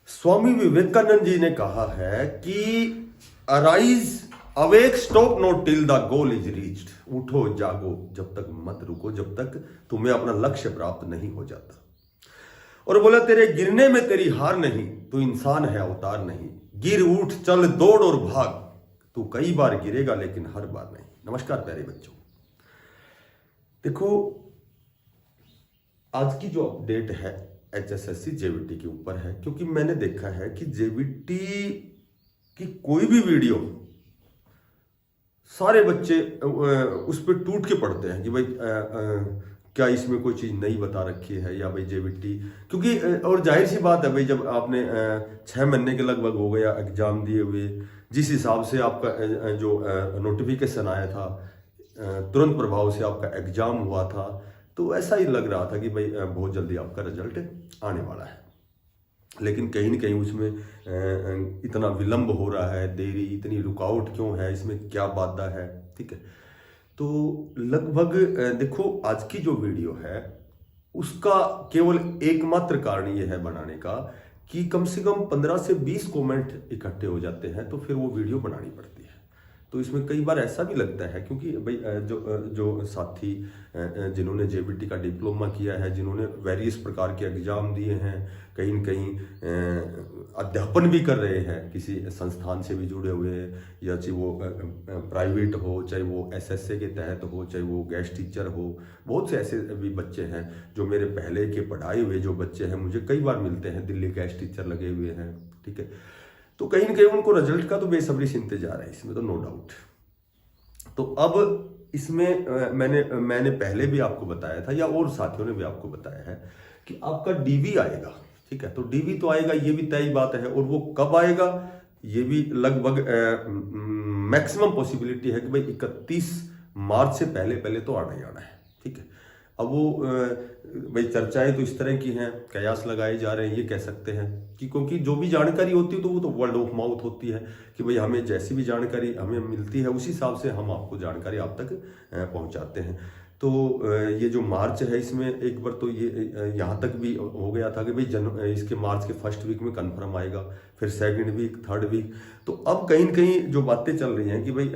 स्वामी विवेकानंद जी ने कहा है कि arise awake stop not till the goal is reached. उठो जागो जब तक मत रुको, जब तक तुम्हें अपना लक्ष्य प्राप्त नहीं हो जाता। और बोला तेरे गिरने में तेरी हार नहीं, तू इंसान है अवतार नहीं। गिर उठ चल दौड़ और भाग, तू कई बार गिरेगा लेकिन हर बार नहीं। नमस्कार प्यारे बच्चों, देखो आज की जो अपडेट है HSSC JVT के ऊपर है, क्योंकि मैंने देखा है कि JVT की कोई भी वीडियो सारे बच्चे उस पर टूट के पड़ते हैं कि भाई क्या इसमें कोई चीज़ नई बता रखी है या भाई JVT, क्योंकि और जाहिर सी बात है भाई, जब आपने 6 महीने के लगभग हो गया एग्जाम दिए हुए, जिस हिसाब से आपका जो नोटिफिकेशन आया था, तुरंत प्रभाव से आपका एग्जाम हुआ था, तो ऐसा ही लग रहा था कि भाई बहुत जल्दी आपका रिजल्ट आने वाला है। लेकिन कहीं ना कहीं उसमें इतना विलंब हो रहा है, देरी, इतनी रुकावट क्यों है, इसमें क्या बाधा है, ठीक है। तो लगभग देखो आज की जो वीडियो है उसका केवल एकमात्र कारण ये है बनाने का कि कम से कम 15 से 20 कमेंट इकट्ठे हो जाते हैं, तो फिर वो वीडियो बनानी पड़ती है। तो इसमें कई बार ऐसा भी लगता है, क्योंकि भाई जो साथी जिन्होंने JVT का डिप्लोमा किया है, जिन्होंने वेरियस प्रकार के एग्जाम दिए हैं, कहीं न कहीं अध्यापन भी कर रहे हैं, किसी संस्थान से भी जुड़े हुए हैं, या चाहे वो प्राइवेट हो, चाहे वो SSA के तहत हो, चाहे वो गेस्ट टीचर हो, बहुत से ऐसे भी बच्चे हैं जो मेरे पहले के पढ़ाए हुए जो बच्चे हैं मुझे कई बार मिलते हैं, दिल्ली गेस्ट टीचर लगे हुए हैं, ठीक है। तो कहीं ना कहीं उनको रिजल्ट का तो बेसब्री से इंतजार है, इसमें तो नो डाउट। तो अब इसमें मैंने पहले भी आपको बताया था, या और साथियों ने भी आपको बताया है कि आपका DV आएगा, ठीक है। तो DV तो आएगा, ये भी तय बात है, और वो कब आएगा ये भी लगभग मैक्सिमम पॉसिबिलिटी है कि भाई 31 मार्च से पहले तो आना ही आना है, ठीक है। अब वो भाई चर्चाएं तो इस तरह की हैं, कयास लगाए जा रहे हैं, ये कह सकते हैं कि क्योंकि जो भी जानकारी होती है तो वो तो वर्ड ऑफ माउथ होती है कि भाई हमें जैसी भी जानकारी हमें मिलती है उसी हिसाब से हम आपको जानकारी आप तक पहुंचाते हैं। तो ये जो मार्च है इसमें एक बार तो ये यहाँ तक भी हो गया था कि भाई इसके मार्च के फर्स्ट वीक में कन्फर्म आएगा, फिर सेकंड वीक, थर्ड वीक। तो अब कहीं न कहीं जो बातें चल रही हैं कि भाई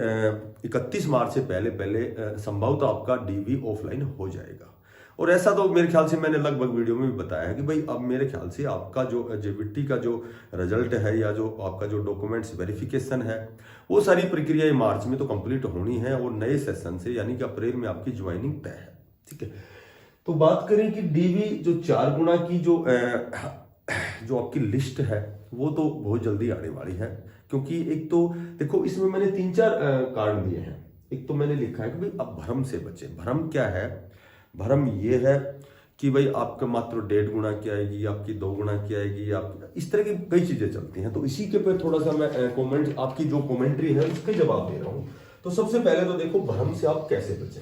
31 मार्च से पहले संभवतः आपका DV ऑफलाइन हो जाएगा। और ऐसा तो मेरे ख्याल से मैंने लगभग वीडियो में भी बताया है कि भाई अब मेरे ख्याल से आपका जो JVT का जो रिजल्ट है, या जो आपका जो डॉक्यूमेंट्स वेरिफिकेशन है, वो सारी प्रक्रिया मार्च में तो कंप्लीट होनी है, और नए सेशन से यानी कि अप्रैल में आपकी ज्वाइनिंग तय है, ठीक है। तो बात करें कि DV जो 4 गुना की जो आपकी लिस्ट है वो तो बहुत जल्दी आने वाली है, क्योंकि एक तो देखो इसमें मैंने 3-4 कारण दिए हैं। एक तो मैंने लिखा है कि भाई अब भ्रम से बचे। भ्रम क्या है? भ्रम ये है कि भाई आपका मात्र 1.5 गुना की आएगी, आपकी 2 गुना की आएगी, आप इस तरह की कई चीजें चलती हैं। तो इसी के पे थोड़ा सा मैं कमेंट, आपकी जो कमेंट्री है उसके जवाब दे रहा हूं। तो सबसे पहले तो देखो भ्रम से आप कैसे बचें।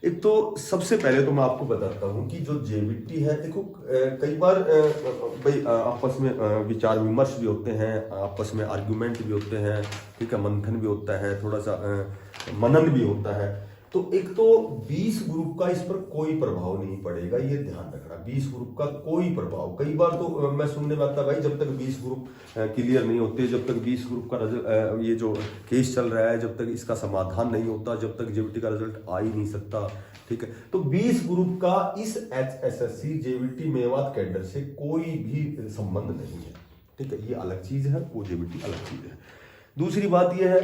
एक तो सबसे पहले तो मैं आपको बताता हूं कि जो JVT है, देखो कई बार भाई आपस में विचार विमर्श भी होते हैं, आपस में आर्ग्यूमेंट भी होते हैं, ठीक है, मंथन भी होता है, थोड़ा सा मनन भी होता है। तो एक तो 20 ग्रुप का इस पर कोई प्रभाव नहीं पड़ेगा, ये ध्यान रखना। 20 ग्रुप का कोई प्रभाव, कई बार तो मैं सुनने में आता भाई जब तक 20 ग्रुप क्लियर नहीं होते, जब तक 20 ग्रुप का ये जो केस चल रहा है, जब तक इसका समाधान नहीं होता, जब तक JVT का रिजल्ट आ ही नहीं सकता, ठीक है। तो 20 ग्रुप का इस HSSC JVT मेवात कैडर से कोई भी संबंध नहीं है, ठीक है। ये अलग चीज है, वो JVT अलग चीज है। दूसरी बात यह है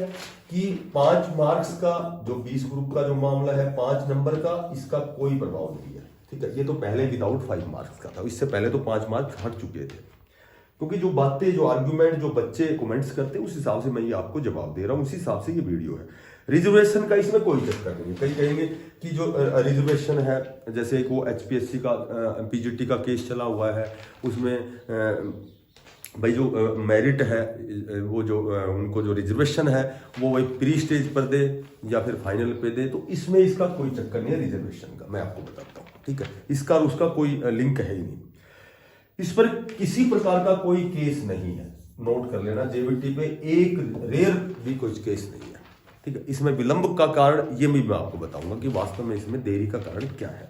कि 5 मार्क्स का जो 20 ग्रुप का जो मामला है, 5 नंबर का, इसका कोई प्रभाव नहीं है, ठीक है। ये तो पहले विदाउट 5 मार्क्स का था, इससे पहले तो 5 मार्क्स हट चुके थे। क्योंकि जो बातें, जो आर्ग्यूमेंट, जो बच्चे कमेंट्स करते हैं, उस हिसाब से मैं ये आपको जवाब दे रहा हूं, उसी हिसाब से ये वीडियो है। रिजर्वेशन का इसमें कोई चक्कर नहीं है। कई कहेंगे कि जो रिजर्वेशन है, जैसे एक वो HPSC का PGT का केस चला हुआ है, उसमें भाई जो मेरिट है, वो जो उनको जो रिजर्वेशन है वो वही प्री स्टेज पर दे या फिर फाइनल पे दे, तो इसमें इसका कोई चक्कर नहीं है रिजर्वेशन का, मैं आपको बताता हूँ, ठीक है। इसका और उसका कोई लिंक है ही नहीं, इस पर किसी प्रकार का कोई केस नहीं है, नोट कर लेना। JVT पे एक रेयर भी कोई केस नहीं है, ठीक है। इसमें विलंब का कारण ये भी मैं आपको बताऊंगा कि वास्तव में इसमें देरी का कारण क्या है।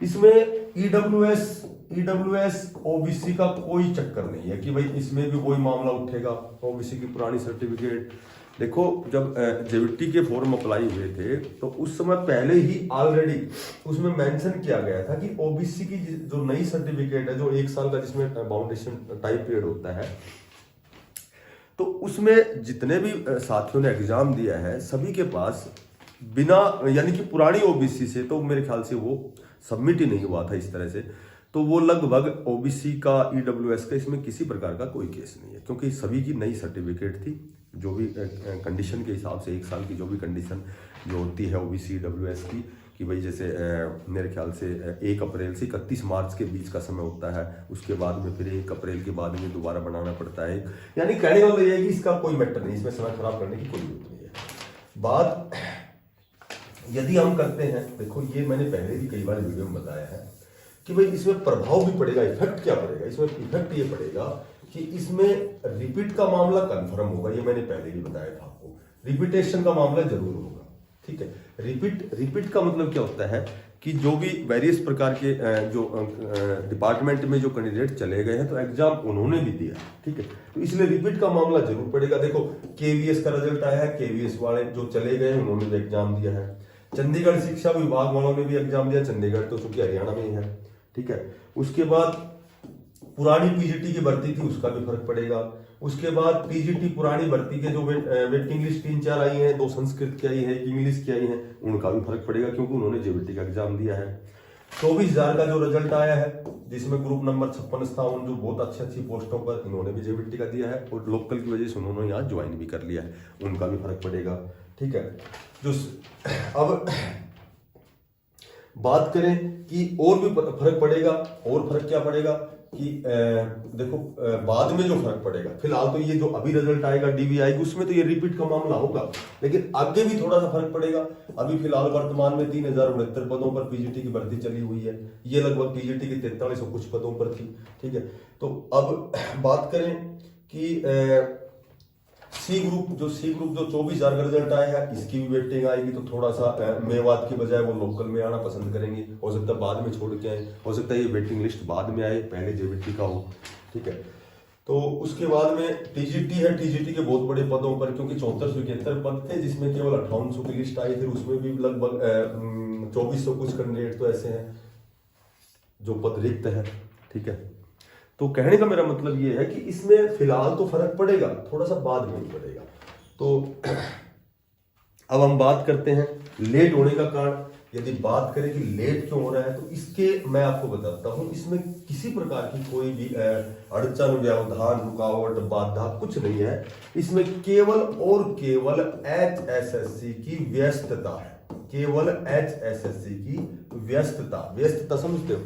इसमें EWS ईडब्ल्यूएस ओबीसी का कोई चक्कर नहीं है कि भाई इसमें भी वही मामला उठेगा, ओबीसी की पुरानी सर्टिफिकेट। देखो जब जेवीटी के फॉर्म अप्लाई हुए थे तो उस समय पहले ही ऑलरेडी उसमें मेंशन किया गया था कि ओबीसी की जो नई सर्टिफिकेट है, जो 1 साल का जिसमें फाउंडेशन टाइम पीरियड होता है, तो उसमें जितने भी साथियों ने एग्जाम दिया है सभी के पास बिना, यानी कि पुरानी ओबीसी से तो मेरे ख्याल से वो सबमिट ही नहीं हुआ था इस तरह से, तो वो लगभग ओबीसी का ईडब्ल्यूएस का इसमें किसी प्रकार का कोई केस नहीं है, क्योंकि सभी की नई सर्टिफिकेट थी। जो भी कंडीशन के हिसाब से 1 साल की जो भी कंडीशन जो होती है ओबीसी ईडब्ल्यूएस की, कि भाई जैसे मेरे ख्याल से 1 अप्रैल से 31 मार्च के बीच का समय होता है, उसके बाद में फिर 1 अप्रैल के बाद में दोबारा बनाना पड़ता है। यानी कहने वाला ये है कि इसका कोई मैटर नहीं, इसमें समय खराब करने की कोई जरूरत नहीं है। बात यदि हम करते हैं, देखो ये मैंने पहले भी कई बार वीडियो में बताया है कि भाई इसमें प्रभाव भी पड़ेगा। इफेक्ट क्या पड़ेगा इसमें? इफेक्ट ये पड़ेगा कि इसमें रिपीट का मामला कंफर्म होगा, ये मैंने पहले भी बताया था आपको। रिपीटेशन का मामला जरूर होगा, ठीक है। रिपीट का मतलब क्या होता है कि जो भी वेरियस प्रकार के जो डिपार्टमेंट में जो कैंडिडेट चले गए हैं तो एग्जाम उन्होंने भी दिया, ठीक है, तो इसलिए रिपीट का मामला जरूर पड़ेगा। देखो केवीएस का रिजल्ट आया है, केवीएस वाले जो चले गए उन्होंने भी एग्जाम दिया है। चंडीगढ़ शिक्षा विभाग वालों ने भी एग्जाम दिया, चंडीगढ़ तो चूंकि हरियाणा में ही है, ठीक है। उसके बाद पुरानी पीजीटी की भर्ती थी, उसका भी फर्क पड़ेगा। उसके बाद पीजीटी पुरानी भर्ती के जो वेटिंग लिस्ट 3-4 आई है, 2 संस्कृत की आई है, इंग्लिश की आई है, उनका भी फर्क पड़ेगा क्योंकि उन्होंने जेबीटी का एग्जाम दिया है। 24,000 का जो रिजल्ट आया है जिसमें ग्रुप नंबर 56 था, उन जो बहुत अच्छी पोस्टों पर इन्होंने भी जेबीटी का दिया है और लोकल की वजह से उन्होंने यहाँ ज्वाइन भी कर लिया है, उनका भी फर्क पड़ेगा, ठीक है। जो अब बात करें कि और भी फर्क पड़ेगा, और फर्क क्या पड़ेगा कि देखो बाद में जो फर्क पड़ेगा, फिलहाल तो ये जो अभी रिजल्ट आएगा डीवी आएगी उसमें तो ये रिपीट का मामला होगा, लेकिन आगे भी थोड़ा सा फर्क पड़ेगा। अभी फिलहाल वर्तमान में 3069 पदों पर पीजीटी की भर्ती चली हुई है, ये लगभग पीजीटी की 4300 कुछ पदों पर थी, ठीक है। तो अब बात करें कि सी ग्रुप जो 24,000 का रिजल्ट आया है, इसकी भी वेटिंग आएगी, तो थोड़ा सा मेवात की बजाय वो लोकल में आना पसंद करेंगे, हो सकता है बाद में छोड़ के आए, हो सकता है ये वेटिंग लिस्ट बाद में आए, पहले जेबीटी का हो, ठीक है। तो उसके बाद में टीजीटी है, टीजीटी के बहुत बड़े पदों पर, क्योंकि 7471 पद थे जिसमें केवल 5800 की लिस्ट आई थी, उसमें भी लगभग 2400 कुछ कैंडिडेट तो ऐसे हैं जो पद रिक्त है, ठीक है। तो कहने का मेरा मतलब ये है कि इसमें फिलहाल तो फर्क पड़ेगा, थोड़ा सा बाद में भी पड़ेगा। तो अब हम बात करते हैं लेट होने का कारण। यदि बात करें कि लेट क्यों हो रहा है, तो इसके मैं आपको बताता हूं, इसमें किसी प्रकार की कोई भी अड़चन, व्यवधान, रुकावट, बाधा कुछ नहीं है। इसमें केवल और केवल HSSC की व्यस्तता है, केवल HSSC की व्यस्तता समझते हो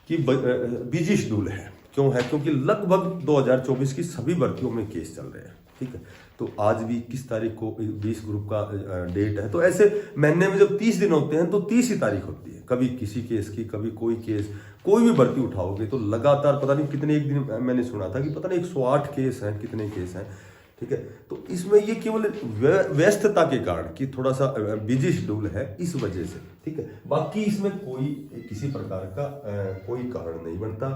कि बिजी शेड्यूल है। क्यों है? क्योंकि लगभग 2024 की सभी भर्तियों में केस चल रहे हैं, ठीक है। तो आज भी किस तारीख को 20 ग्रुप का डेट है, तो ऐसे महीने में जब 30 दिन होते हैं तो 30 ही तारीख होती है, कभी किसी केस की, कभी कोई केस, कोई भी भर्ती उठाओगे तो लगातार पता नहीं कितने, एक दिन मैंने सुना था कि पता नहीं 108 केस हैं, कितने केस हैं, ठीक है। तो इसमें ये केवल व्यस्तता के कारण कि थोड़ा सा बिजी शेड्यूल है इस वजह से, ठीक है। बाकी इसमें कोई किसी प्रकार का कोई कारण नहीं बनता,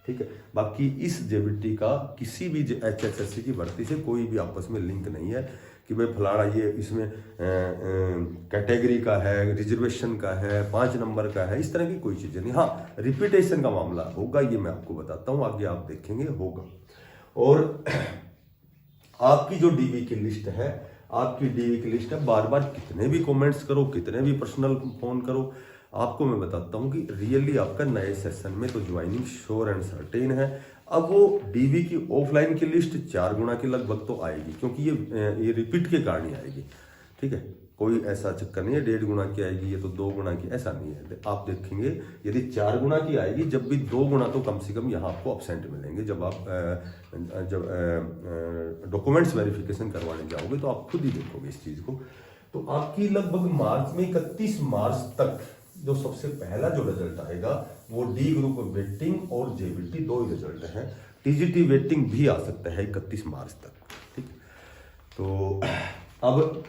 ठीक है। बाकी इस जेबीटी का किसी भी HSSC की भर्ती से कोई भी आपस में लिंक नहीं है कि भाई फलाना ये इसमें कैटेगरी का है, रिजर्वेशन का है, 5 नंबर का है, इस तरह की कोई चीजें नहीं। हाँ, रिपीटेशन का मामला होगा, ये मैं आपको बताता हूँ, आगे आप देखेंगे होगा। और आपकी जो डीवी की लिस्ट है, आपकी डीवी की लिस्ट है, बार बार कितने भी कमेंट्स करो, कितने भी पर्सनल फोन करो, आपको मैं बताता हूं कि रियली आपका नए सेशन में तो ज्वाइनिंग श्योर एंड सर्टेन है। अब वो डीवी की ऑफलाइन की लिस्ट 4 गुना की लगभग तो आएगी, क्योंकि ये रिपीट के कारण ही आएगी, ठीक है। कोई ऐसा चक्कर नहीं है 1.5 गुना की आएगी, ये तो 2 गुना की, ऐसा नहीं है। आप देखेंगे यदि 4 गुना की आएगी, जब भी 2 गुना तो कम से कम यहाँ आपको अपसेंट मिलेंगे। जब आप डॉक्यूमेंट्स वेरिफिकेशन करवाने जाओगे तो आप खुद ही देखोगे इस चीज को। तो आपकी लगभग मार्च में 31 मार्च तक जो सबसे पहला जो रिजल्ट आएगा वो डी ग्रुप वेटिंग और जेबीटी 2 ही रिजल्ट है। टीजीटी वेटिंग भी आ सकता है 31 मार्च तक, ठीक। तो अब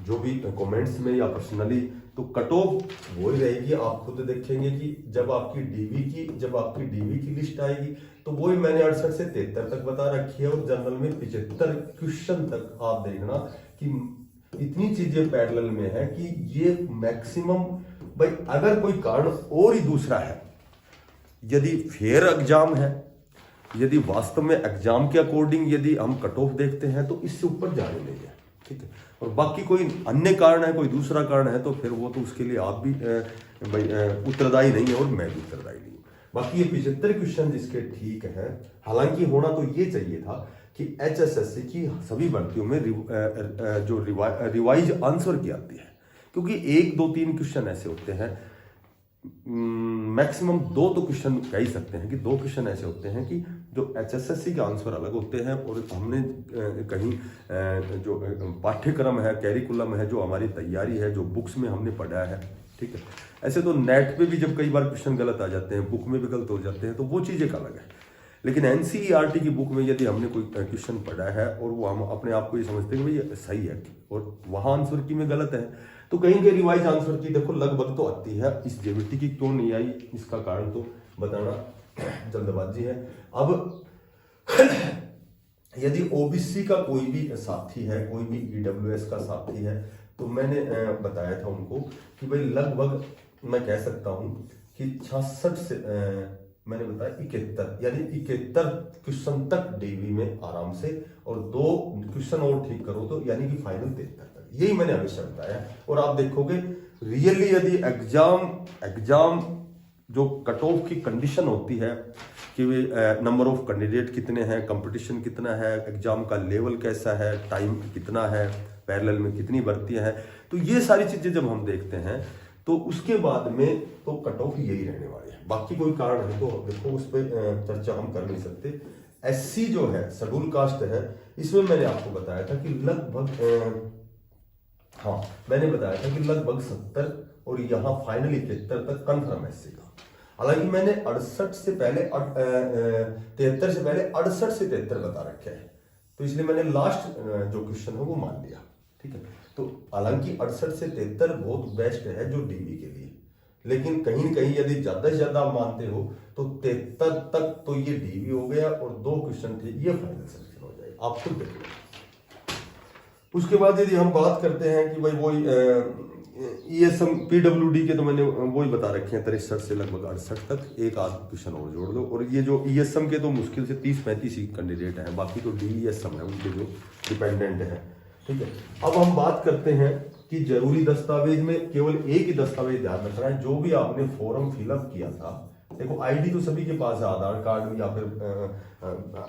जो भी कमेंट्स में या पर्सनली तो कट ऑफ वही रहेगी। आप खुद देखेंगे कि जब आपकी डीवी की लिस्ट आएगी तो वही मैंने 68 से 73 तक बता रखी है, और जनरल में 75 क्वेश्चन तक आप देखना कि इतनी चीजें पैरेलल में है कि ये मैक्सिमम भाई अगर कोई कारण और ही दूसरा है, यदि फेयर एग्जाम है, यदि वास्तव में एग्जाम के अकॉर्डिंग यदि हम कट ऑफ देखते हैं तो इससे ऊपर जाने नहीं है, ठीक है। और बाकी कोई अन्य कारण है, कोई दूसरा कारण है, तो फिर वो तो उसके लिए आप भी भाई उत्तरदायी नहीं है और मैं भी उत्तरदायी नहीं हूँ। बाकी ये 75 क्वेश्चन जिसके ठीक है, हालांकि होना तो ये चाहिए था कि HSSC की सभी भर्तियों में जो रिवाइज आंसर की आती है, क्योंकि 1 2 3 क्वेश्चन ऐसे होते हैं, मैक्सिमम 2 तो क्वेश्चन कह ही सकते हैं कि 2 क्वेश्चन ऐसे होते हैं कि जो HSSC के आंसर अलग होते हैं, और हमने कहीं जो पाठ्यक्रम है, कैरिकुलम है, जो हमारी तैयारी है, जो बुक्स में हमने पढ़ा है, ठीक है। ऐसे तो नेट पे भी जब कई बार क्वेश्चन गलत आ जाते हैं, बुक में भी गलत हो जाते हैं, तो वो चीज़ एक अलग है। लेकिन NCERT की बुक में यदि हमने कोई क्वेश्चन पढ़ा है और वो हम अपने आप को ये समझते हैं कि भाई सही है, और वहाँ आंसर की में गलत है, तो कहीं के रिवाइज आंसर की देखो लगभग तो आती है। इस जेबीटी की क्यों नहीं आई, इसका कारण तो बताना जल्दबाजी है। अब यदि OBC का कोई भी साथी है, कोई भी EWS का साथी है, तो मैंने बताया था उनको कि भाई लगभग मैं कह सकता हूं कि 66 से मैंने बताया 71, यानी 71 क्वेश्चन तक डीवी में आराम से, और 2 क्वेश्चन और ठीक करो तो यानी कि फाइनल 73 तक, यही मैंने हमेशा बताया। और आप देखोगे रियली यदि एग्जाम जो कट ऑफ की कंडीशन होती है कि नंबर ऑफ कैंडिडेट कितने हैं, कंपटीशन कितना है, एग्जाम का लेवल कैसा है, टाइम कितना है, पैरेलल में कितनी भर्तियां हैं, तो ये सारी चीजें जब हम देखते हैं तो उसके बाद में तो कट ऑफ यही रहने वाली है। बाकी कोई कारण है तो देखो उस पर चर्चा हम कर नहीं सकते। SC जो है, शेड्यूल कास्ट है, इसमें मैंने आपको बताया था कि लगभग मैंने बताया था कि लगभग 70 और यहाँ फाइनल 71 तक कन्फर्म SC का। हालांकि मैंने 68 से पहले 73 से पहले 68 से 73 बता रखे हैं, तो इसलिए मैंने लास्ट जो क्वेश्चन है वो मान लिया, ठीक है। तो हालांकि 68 से 73 बहुत बेस्ट है जो डीवी के लिए, लेकिन कहीं न कहीं यदि ज्यादा से ज्यादा आप मानते हो तो 73 तक तो ये डीवी हो गया, और 2 क्वेश्चन थे, ये फाइनल सिलेक्शन हो जाएगा, आप खुद देखो। उसके बाद यदि हम बात करते हैं कि भाई वही ESM PWD के तो मैंने वही बता रखे हैं 63 से लगभग 68 तक, एक आध क्वेश्चन और जोड़ लो। और ये जो ESM के तो मुश्किल से 30-35 ही कैंडिडेट हैं, बाकी तो DESM है उनके जो डिपेंडेंट है, ठीक है। अब हम बात करते हैं कि जरूरी दस्तावेज में केवल एक ही दस्तावेज ध्यान रखना है, जो भी आपने फॉर्म फिलअप किया था। देखो आईडी तो सभी के पास है, आधार कार्ड या फिर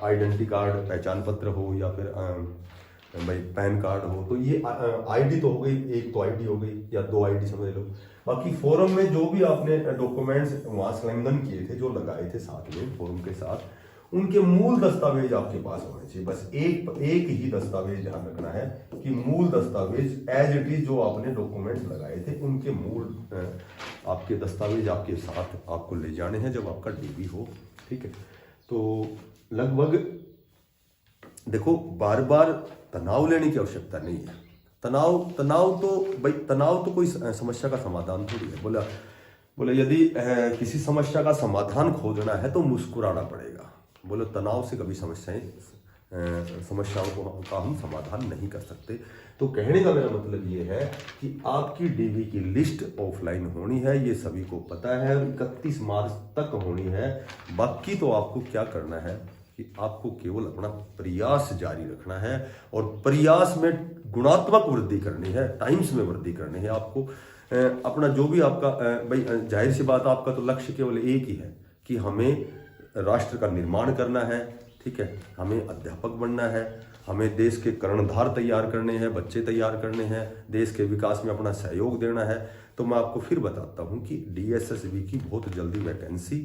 आइडेंटिटी कार्ड, पहचान पत्र हो, या फिर भाई पैन कार्ड हो, तो ये आईडी तो हो गई, एक तो आईडी हो गई या 2 आईडी समझ लो। बाकी फॉर्म में जो भी आपने डॉक्यूमेंट्स वहां संलग्न किए थे, जो लगाए थे साथ में फॉर्म के साथ, उनके मूल दस्तावेज आपके पास होने चाहिए। बस एक ही दस्तावेज ध्यान रखना है कि मूल दस्तावेज एज इट इज जो आपने डॉक्यूमेंट्स लगाए थे, उनके मूल आपके दस्तावेज आपके साथ आपको ले जाने हैं जब आपका डीवी हो, ठीक है। तो लगभग देखो बार बार तनाव लेने की आवश्यकता नहीं है। तनाव तो कोई समस्या का समाधान थोड़ी है। बोला यदि किसी समस्या का समाधान खोजना है तो मुस्कुराना पड़ेगा। बोले तनाव से कभी समस्याओं का हम समाधान नहीं कर सकते। तो कहने का मेरा मतलब ये है कि आपकी डीवी की लिस्ट ऑफलाइन होनी है, ये सभी को पता है, 31 मार्च तक होनी है। बाकी तो आपको क्या करना है कि आपको केवल अपना प्रयास जारी रखना है, और प्रयास में गुणात्मक वृद्धि करनी है, टाइम्स में वृद्धि करनी है। आपको अपना जो भी आपका भाई जाहिर सी बात, आपका तो लक्ष्य केवल एक ही है कि हमें राष्ट्र का निर्माण करना है, ठीक है, हमें अध्यापक बनना है, हमें देश के कर्णधार तैयार करने हैं, बच्चे तैयार करने हैं, देश के विकास में अपना सहयोग देना है। तो मैं आपको फिर बताता हूं कि DSSB की बहुत जल्दी वैकेंसी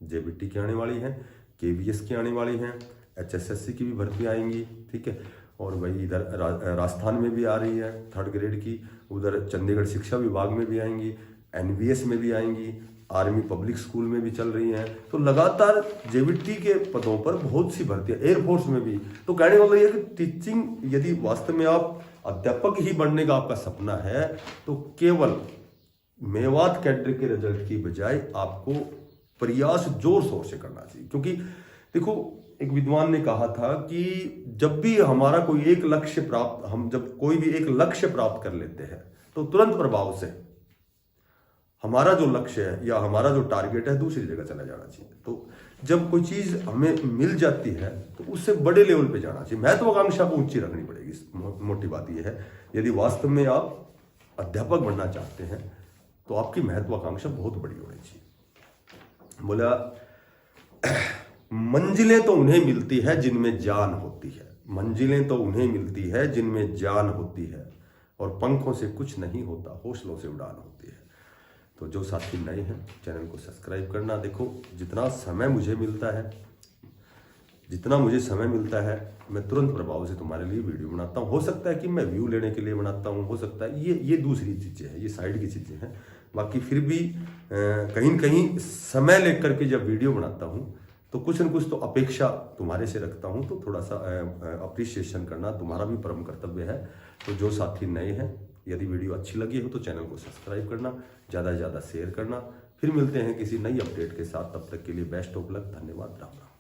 जेबीटी की आने वाली है, KVS की आने वाली हैं, HSSC की भी भर्ती आएंगी, ठीक है। और वही इधर राजस्थान में भी आ रही है 3rd ग्रेड की, उधर चंडीगढ़ शिक्षा विभाग में भी आएंगी, NVS में भी आएंगी, आर्मी पब्लिक स्कूल में भी चल रही हैं। तो लगातार जेबीटी के पदों पर बहुत सी भर्तियां, एयरफोर्स में भी। तो कहने वाला ये कि टीचिंग, यदि वास्तव में आप अध्यापक ही बनने का आपका सपना है, तो केवल मेवात कैडर के रिजल्ट की बजाय आपको प्रयास जोर शोर से करना चाहिए। क्योंकि देखो, एक विद्वान ने कहा था कि जब भी हमारा कोई एक लक्ष्य प्राप्त, हम जब कोई भी एक लक्ष्य प्राप्त कर लेते हैं तो तुरंत प्रभाव से हमारा जो लक्ष्य है या हमारा जो टारगेट है दूसरी जगह चला जाना चाहिए। तो जब कोई चीज हमें मिल जाती है तो उससे बड़े लेवल पे जाना चाहिए। महत्वाकांक्षा को ऊंची रखनी पड़ेगी। मोटी बात यह है, यदि वास्तव में आप अध्यापक बनना चाहते हैं तो आपकी महत्वाकांक्षा बहुत बड़ी होनी चाहिए। बोला, मंजिलें तो उन्हें मिलती है जिनमें जान होती है, मंजिलें तो उन्हें मिलती है जिनमें जान होती है, और पंखों से कुछ नहीं होता, हौसलों से उड़ान होती है। तो जो साथी नए हैं, चैनल को सब्सक्राइब करना। देखो, जितना समय मुझे मिलता है मैं तुरंत प्रभाव से तुम्हारे लिए वीडियो बनाता हूँ। हो सकता है कि मैं व्यू लेने के लिए बनाता हूँ, हो सकता है ये दूसरी चीज़ें हैं, ये साइड की चीज़ें हैं। बाकी फिर भी कहीं न कहीं समय लेकर के जब वीडियो बनाता हूँ तो कुछ न कुछ तो अपेक्षा तुम्हारे से रखता हूँ। तो थोड़ा सा अप्रिसिएशन करना तुम्हारा भी परम कर्तव्य है। तो जो साथी नए हैं, यदि वीडियो अच्छी लगी हो तो चैनल को सब्सक्राइब करना, ज़्यादा से ज़्यादा शेयर करना। फिर मिलते हैं किसी नई अपडेट के साथ, तब तक के लिए बेस्ट ऑफ लक। धन्यवाद। राम राम।